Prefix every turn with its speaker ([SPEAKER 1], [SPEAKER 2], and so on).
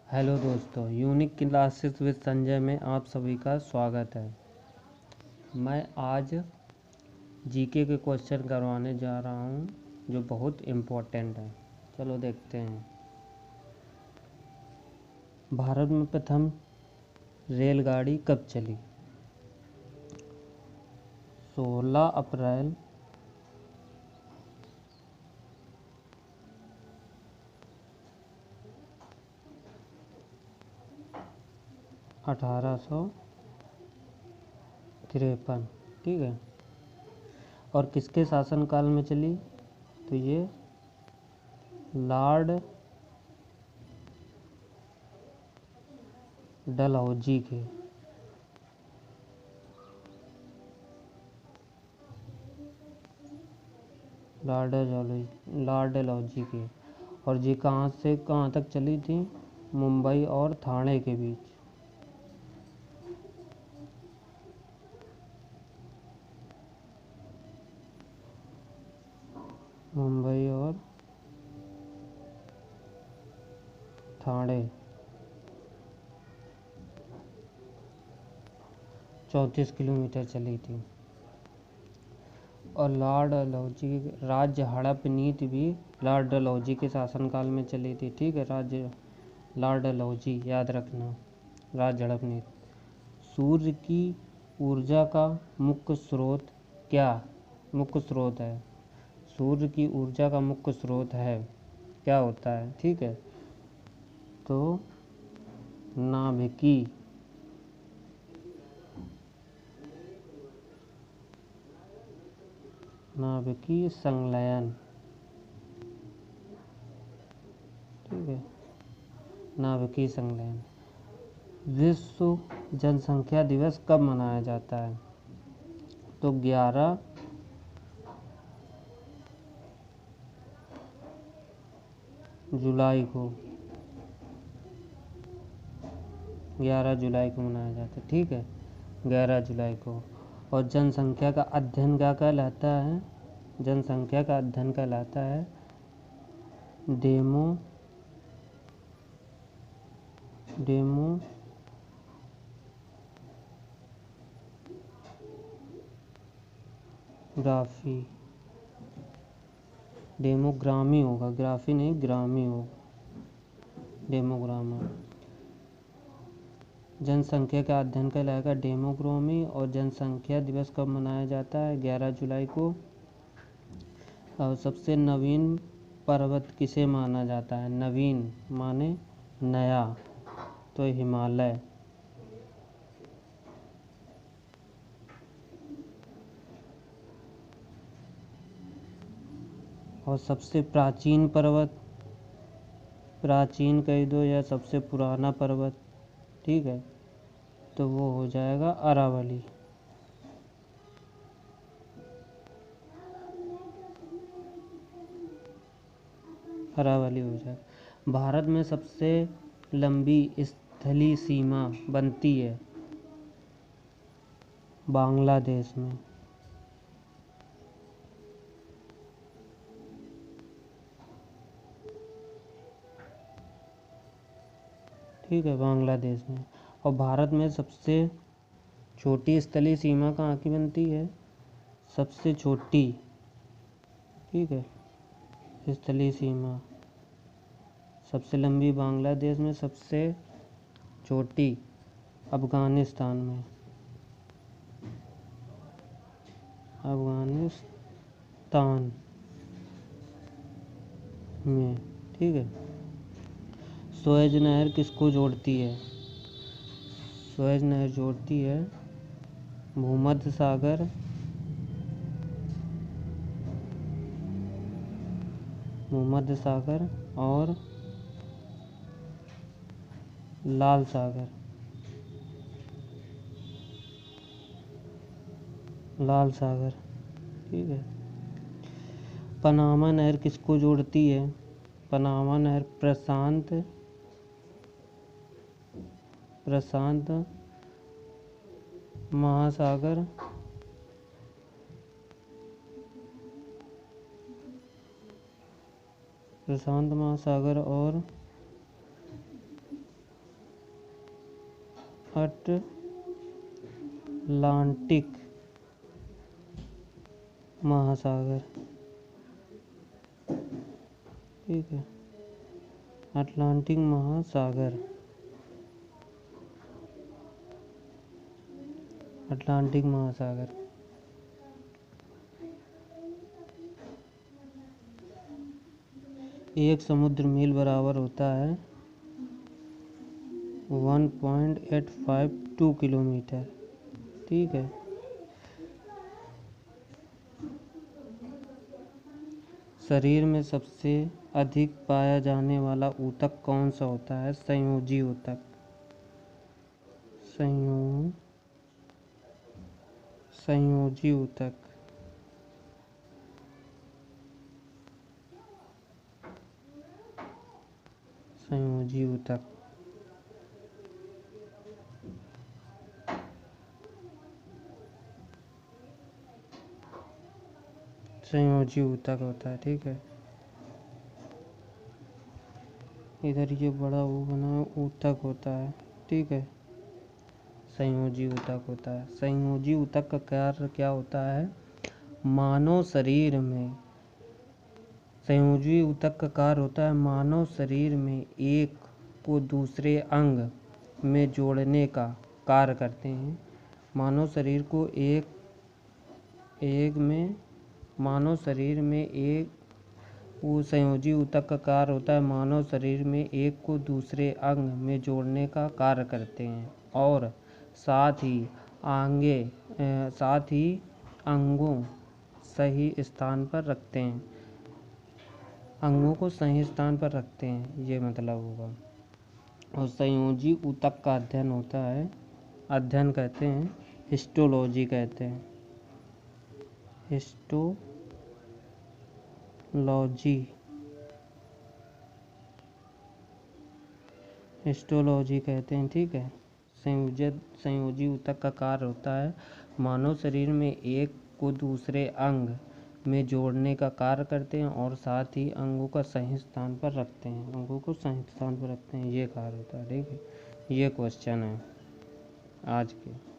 [SPEAKER 1] Hello दोस्तों, unique classes with Sanjay में आप सभी का स्वागत है। मैं आज जीके के क्वेश्चन करवाने जा रहा हूं जो बहुत इम्पोर्टेंट है। चलो देखते हैं। भारत में प्रथम रेलगाड़ी कब चली? 16 अप्रैल 1853। ठीक है। और किसके शासनकाल में चली? तो ये लॉर्ड डलहौजी के लॉर्ड डलहौजी के। और ये कहाँ से कहाँ तक चली थी? मुंबई और ठाणे के बीच। मुंबई और ठाणे 34 किलोमीटर चली थी। और लॉर्ड डलहौजी राज्य हड़प नीति भी लॉर्ड डलहौजी के शासनकाल में चली थी। ठीक है, राज्य लॉर्ड डलहौजी याद रखना, राज्य हड़प नीति। सूर्य की ऊर्जा का मुख्य स्रोत क्या मुख्य स्रोत है? सूर्य की ऊर्जा का मुख्य स्रोत है क्या होता है? ठीक है, तो नाभिकीय संलयन। ठीक है, नाभिकीय संलयन। विश्व जनसंख्या दिवस कब मनाया जाता है? तो 11 जुलाई को 11 जुलाई को मनाया जाता है। ठीक है, 11 जुलाई को। और जनसंख्या का अध्ययन क्या कहलाता है? जनसंख्या का अध्ययन कहलाता है डेमोग्रामी होगा, ग्राफी नहीं, ग्रामी होगा, डेमोग्रामा। जनसंख्या का अध्ययन कहलाएगा डेमोग्रामी। और जनसंख्या दिवस कब मनाया जाता है? 11 जुलाई को। और सबसे नवीन पर्वत किसे माना जाता है? नवीन माने नया, तो हिमालय। और सबसे प्राचीन पर्वत, प्राचीन कह दो या सबसे पुराना पर्वत, ठीक है, तो वो हो जाएगा अरावली। अरावली हो जाएगा। भारत में सबसे लंबी स्थलीय सीमा बनती है बांग्लादेश में। ठीक है, बांग्लादेश में। और भारत में सबसे छोटी स्थलीय सीमा कहाँ की बनती है? सबसे छोटी, ठीक है, स्थलीय सीमा सबसे लंबी बांग्लादेश में, सबसे छोटी अफगानिस्तान में। ठीक है। सुएज नहर किसको जोड़ती है? सुएज नहर जोड़ती है भूमध्य सागर और लाल सागर। ठीक है। पनामा नहर किसको जोड़ती है? पनामा नहर प्रशांत महासागर और अटलांटिक महासागर, ठीक है, अटलांटिक महासागर, अटलांटिक महासागर। एक समुद्र मील बराबर होता है 1.852 किलोमीटर, ठीक है। शरीर में सबसे अधिक पाया जाने वाला ऊतक कौन सा होता है? संयोजी ऊतक, संयोजी ऊतक, संयोजी ऊतक। संयोजी ऊतक होता है, ठीक है। इधर ये बड़ा वो बना ऊतक होता है, ठीक है, संयोजी ऊतक होता है। संयोजी ऊतक का कार्य क्या होता है? मानव शरीर में संयोजी ऊतक का कार्य होता है मानव शरीर में एक को दूसरे अंग में जोड़ने का कार्य करते हैं। मानव शरीर को मानव शरीर में एक वो संयोजी ऊतक का कार्य होता है मानव शरीर में एक को दूसरे अंग में जोड़ने का कार्य करते हैं और साथ ही अंगों सही स्थान पर रखते हैं, अंगों को सही स्थान पर रखते हैं, ये मतलब होगा। और संयोजी ऊतक का अध्ययन होता है, अध्ययन कहते हैं, हिस्टोलॉजी कहते हैं, हिस्टोलॉजी कहते हैं, ठीक है। संयोजी ऊतक का कार्य होता है मानव शरीर में एक को दूसरे अंग में जोड़ने का कार्य करते हैं और साथ ही अंगों का सही स्थान पर रखते हैं, अंगों को सही स्थान पर रखते हैं, ये कार्य होता है, ठीक है। ये क्वेश्चन है आज के।